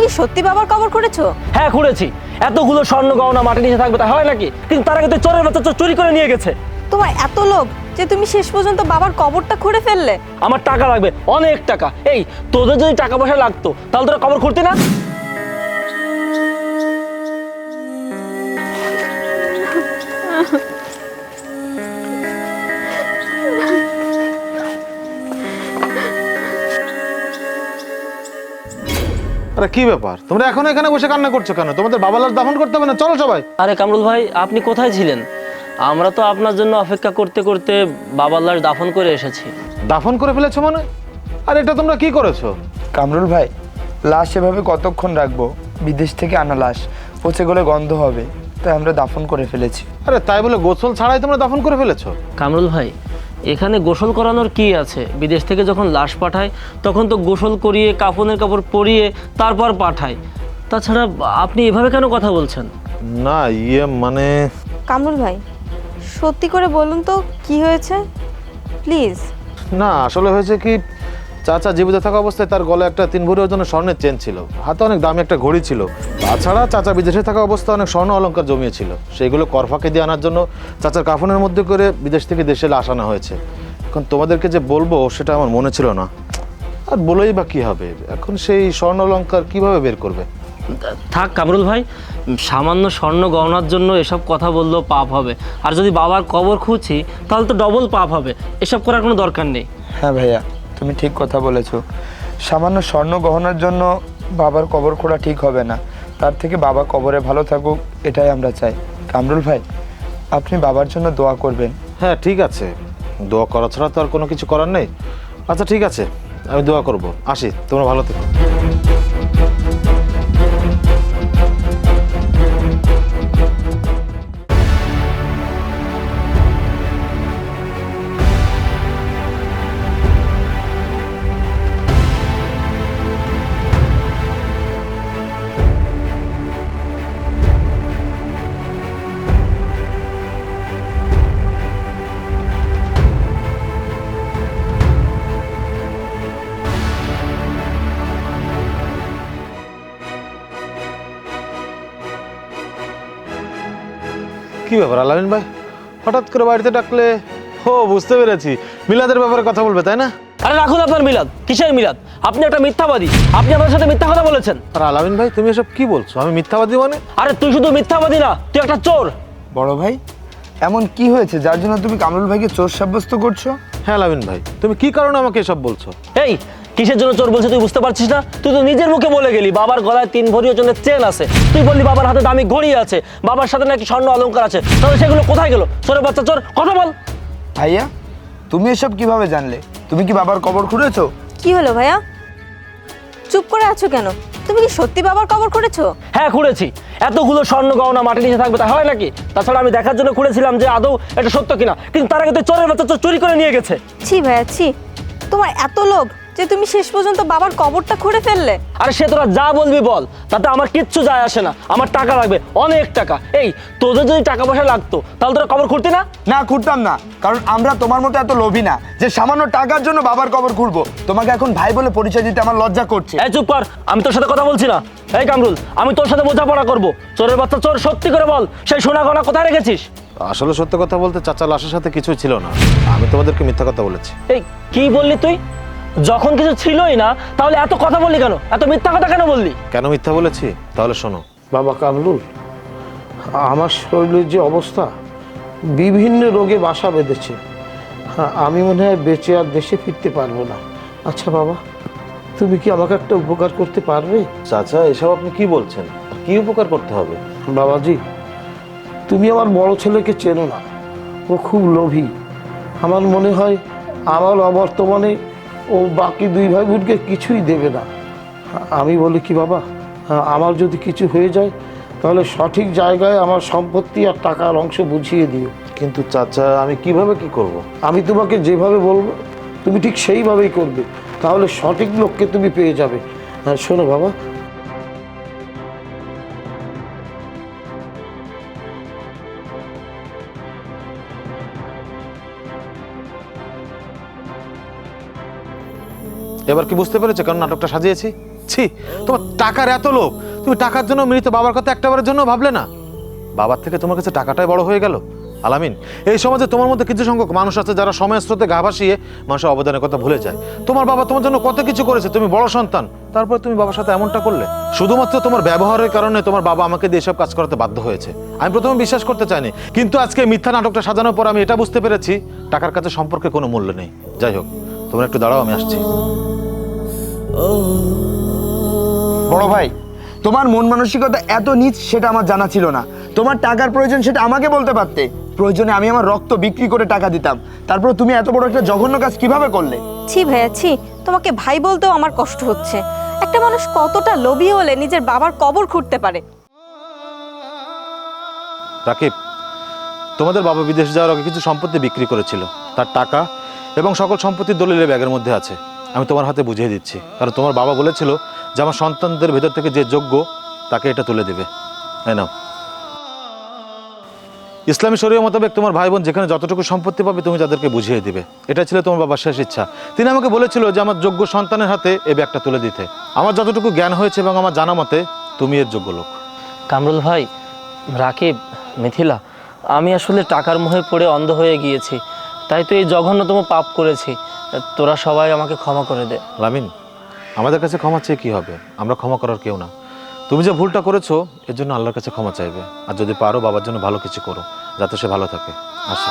কি সত্যি বাবার কবর করেছো? হ্যাঁ করেছি। এতগুলো স্বর্ণ গহনা মাটির নিচে থাকবে তা হয় নাকি? কিন্তু তার আগে তো চোরের বাচ্চা চুরি করে নিয়ে গেছে। তোমার এত লোভ যে তুমি শেষ পর্যন্ত বাবার কবরটা খুঁড়ে ফেললে? আমার টাকা লাগবে, অনেক টাকা। এই তোদের যদি টাকা পয়সা লাগতো তাহলে তোরা কবর খুঁড়তি না? আরে কি ব্যাপার, তোমরা এখন এখানে বসে কান্না করছো কেন? তোমাদের বাবার লাশ দাফন করতে হবে না? চলো সবাই। আরে কামরুল ভাই, আপনি কোথায় ছিলেন? আমরা তো আপনার জন্য অপেক্ষা করতে করতে বাবার লাশ দাফন করে এসেছি। দাফন করে ফেলেছো মানে? আর এটা তোমরা কি করেছো? কামরুল ভাই, লাশ এভাবে কতক্ষণ রাখবো? বিদেশ থেকে আনা লাশ, পচে গেলে গন্ধ হবে, তাই আমরা দাফন করে ফেলেছি। আরে তাই বলে গোসল ছাড়াই তোমরা দাফন করে ফেলেছো? কামরুল ভাই, এখানে গোসল করানোর কি আছে? বিদেশ থেকে যখন লাশ পাঠায় তখন তো গোসল করিয়ে কাফনের কাপড় পরিয়ে তারপর পাঠায়। তাছাড়া আপনি এভাবে কেন কথা বলছেন? না মানে কামরুল ভাই, সত্যি করে বলুন তো কি হয়েছে প্লিজ। না, আসলে হয়েছে কি, চাচা জীবিত থাকা অবস্থায় তার গলায় একটা 3 ভরি ওজনের স্বর্ণের চেন ছিল, হাতে অনেক দামি একটা ঘড়ি ছিল। তাছাড়া চাচা বিদেশে থাকা অবস্থায় অনেক স্বর্ণ অলংকার জমিয়েছিল, সেইগুলো করফাকে দিয়ে আনার জন্য চাচার কাফনের মধ্যে করে বিদেশ থেকে দেশে লাশ আনা হয়েছে। এখন তোমাদেরকে যে বলবো সেটা আমার মনে ছিল না, আর বলেই বা কী হবে? এখন সেই স্বর্ণ অলংকার কীভাবে বের করবে? থাক কামরুল ভাই, সামান্য স্বর্ণ গহনার জন্য এসব কথা বললেও পাপ হবে। আর যদি বাবার কবর খুঁজছি তাহলে তো ডবল পাপ হবে। এসব করার কোনো দরকার নেই। হ্যাঁ ভাইয়া, তুমি ঠিক কথা বলেছো। সামান্য স্বর্ণ গহনার জন্য বাবার কবর খোঁড়া ঠিক হবে না। তার থেকে বাবা কবরে ভালো থাকুক, এটাই আমরা চাই। কামরুল ভাই, আপনি বাবার জন্য দোয়া করবেন। হ্যাঁ ঠিক আছে, দোয়া করা ছাড়া তো আর কোনো কিছু করার নেই। আচ্ছা ঠিক আছে, আমি দোয়া করব। আসি, তোমরা ভালো থেকো। কি ব্যাপার আলামিন ভাই, হঠাৎ করে বাড়িতে ডাকলে? ও বুঝতে পেরেছি, মিলাদের ব্যাপারে কথা বলবে তাই না? আরে রাখুন আপনার মিলাদ। কিসের মিলাদ? আপনি একটা মিথ্যাবাদী। আপনি আমার সাথে মিথ্যা কথা বলেছেন। আর আলামিন ভাই, তুমি এসব কি বলছো? আমি মিথ্যাবাদী মানে? আরে তুই শুধু মিথ্যাবাদী না, তুই একটা চোর। বড় ভাই, এমন কি হয়েছে যার জন্য তুমি কামরুল ভাইকে চোর সাব্যস্ত করছো? হ্যাঁ আলামিন ভাই, তুমি কি কারণে আমাকে এসব বলছো? এই কিসের জন্য চোর বলছে তুই বুঝতে পারছিস না? তুই তো নিজের মুখে বলে গেলি বাবার গলায় 3 ভরি ওজনের চেন আছে। তুই বললি বাবার হাতে দামি ঘড়ি আছে, বাবার সাথে নাকি স্বর্ণ অলংকার আছে। তাহলে সেগুলো কোথায় গেল? চোরের বাচ্চা চোর, কথা বল। ভাইয়া, তুমি এসব কিভাবে জানলে? তুমি কি বাবার কবর খুঁড়েছো? কি হলো ভাইয়া, চুপ করে আছো কেন? তুমি কি সত্যি বাবার কবর করেছো? হ্যাঁ খুঁড়েছি। এতগুলো স্বর্ণ গহনা মাটির নিচে থাকবে তা হয় নাকি? তাছাড়া আমি দেখার জন্য খুঁড়েছিলাম যে আদৌ এটা সত্য কিনা। কিন্তু তার আগে তো চোরের বাচ্চা চুরি করে নিয়ে গেছে। ছি ভাইয়া ছি, তোমার এত লোভ যে তুমি শেষ পর্যন্ত বাবার কবরটা খুঁড়ে ফেললে? আরে সে তোরা যা বলবি বল, তাতে আমার কিচ্ছু যায় আসে না। আমার টাকা লাগবে, অনেক টাকা। এই তোদের যদি টাকা পয়সা লাগতো তাহলে তোরা কবর খুঁড়তি না? না, খুঁড়তাম না, কারণ আমরা তোমার মতো এত লোভী না যে সামান্য টাকার জন্য বাবার কবর খুঁড়বো। তোমাকে এখন ভাই বলে পরিচয় দিতে আমার লজ্জা করছে। এই চুপ কর, আমি তোর সাথে কথা বলছি না। এই কামরুল, আমি তোর সাথে বোঝাপড়া করবো। চোরের বাচ্চা চোর, সত্যি করে বল, সেই সোনা গয়না কোথায় রেখেছিস? আসলে সত্য কথা বলতে চাচা লাশের সাথে কিছুই ছিল না, আমি তোমাদেরকে মিথ্যা কথা বলেছি। এই কি বললি তুই? যখন কিছু ছিলই না তাহলে এত কথা বললি কেন? এত মিথ্যা কথা কেন বললি? কেন মিথ্যা বলেছি তাহলে শোনো। বাবা কামরুল, আমার শরীরের যে অবস্থা, বিভিন্ন রোগে বাসা বেঁধেছে। হ্যাঁ, আমি মনে হয় বেঁচে আর দেশে ফিরতে পারবো না। আচ্ছা বাবা, তুমি কি আমাকে একটা উপকার করতে পারবে? চাচা এসব আপনি কি বলছেন? কি উপকার করতে হবে? বাবাজি, তুমি আমার বড় ছেলেকে চেনো না, ও খুব লোভী। আমার মনে হয় আমার অবর্তমানে ও বাকি 2 ভাই বোনকে কিছুই দেবে না। আমি বলি কি বাবা, আমার যদি কিছু হয়ে যায় তাহলে সঠিক জায়গায় আমার সম্পত্তি আর টাকার অংশ বুঝিয়ে দিও। কিন্তু চাচা আমি কিভাবে কি করব? আমি তোমাকে যেভাবে বলবো তুমি ঠিক সেইভাবেই করবে, তাহলে সঠিক লোককে তুমি পেয়ে যাবে। শোনো বাবা, এবার কি বুঝতে পেরেছো কেন নাটকটা সাজিয়েছি? ছি, তোমার টাকার এত লোভ, তুমি টাকার জন্য মৃত বাবার কথা একটাবারের জন্য ভাবলে না? বাবার থেকে তোমার কাছে টাকাটাই বড় হয়ে গেল। আলামিন, এই সমাজে তোমার মধ্যে কিছু সংখ্যক মানুষ আছে যারা সময়ের স্রোতে গা ভাসিয়ে মানুষের অবদানের কথা ভুলে যায়। তোমার বাবা তোমার জন্য কত কিছু করেছে, তুমি বড় সন্তান, তারপর তুমি বাবার সাথে এমনটা করলে। শুধুমাত্র তোমার ব্যবহারের কারণে তোমার বাবা আমাকে দিয়ে এসব কাজ করাতে বাধ্য হয়েছে। আমি প্রথমে বিশ্বাস করতে চাইনি, কিন্তু আজকে মিথ্যা নাটকটা সাজানোর পর আমি এটা বুঝতে পেরেছি টাকার কাছে সম্পর্কে কোনো মূল্য নেই। যাই হোক, তোমরা একটু দাঁড়াও, আমি আসছি। বড় ভাই, তোমার মন মানসিকতা এত নীচ সেটা আমার জানা ছিল না। তোমার টাকার প্রয়োজন সেটা আমাকে বলতে পারতে। প্রয়োজনে আমি আমার রক্ত বিক্রি করে টাকা দিতাম। তারপর তুমি এত বড় একটা জঘন্য কাজ কিভাবে করলে? ছি ভাইয়া ছি, তোমাকে ভাই বলতেও আমার কষ্ট হচ্ছে। একটা মানুষ কতটা লোভী হলে নিজের বাবার কবর খুঁড়তে পারে। রাকিব, তোমাদের বাবা বিদেশ যাওয়ার আগে কিছু সম্পত্তি বিক্রি করেছিল, তার টাকা এবং সকল সম্পত্তির দলিল ব্যাগের মধ্যে আছে। আমি তোমার হাতে বুঝিয়ে দিচ্ছি, কারণ তোমার বাবা বলেছিল যে আমার সন্তানদের ভেতর থেকে যে যোগ্য তাকে এটা তুলে দেবে। তাই নাও, ইসলামী শরীয়ত মোতাবেক তোমার ভাই বোন যেখানে যতটুকু সম্পত্তি পাবে তুমি তাদেরকে বুঝিয়ে দিবে। এটা ছিল তোমার বাবার শেষ ইচ্ছা। তিনি আমাকে বলেছিল যে আমার যোগ্য সন্তানের হাতে এই ব্যাগটা তুলে দিতে। আমার যতটুকু জ্ঞান হয়েছে এবং আমার জানা মতে তুমি এর যোগ্য লোক। কামরুল ভাই, রাকিব, মিথিলা, আমি আসলে টাকার মোহে পড়ে অন্ধ হয়ে গিয়েছি, তাই তো এই জঘন্যতম পাপ করেছি। তোরা সবাই আমাকে ক্ষমা করে দে। লামিন, আমাদের কাছে ক্ষমা চেয়ে কী হবে? আমরা ক্ষমা করার কেউ না। তুমি যে ভুলটা করেছো এর জন্য আল্লাহর কাছে ক্ষমা চাইবে, আর যদি পারো বাবার জন্য ভালো কিছু করো যাতে সে ভালো থাকে। আসো।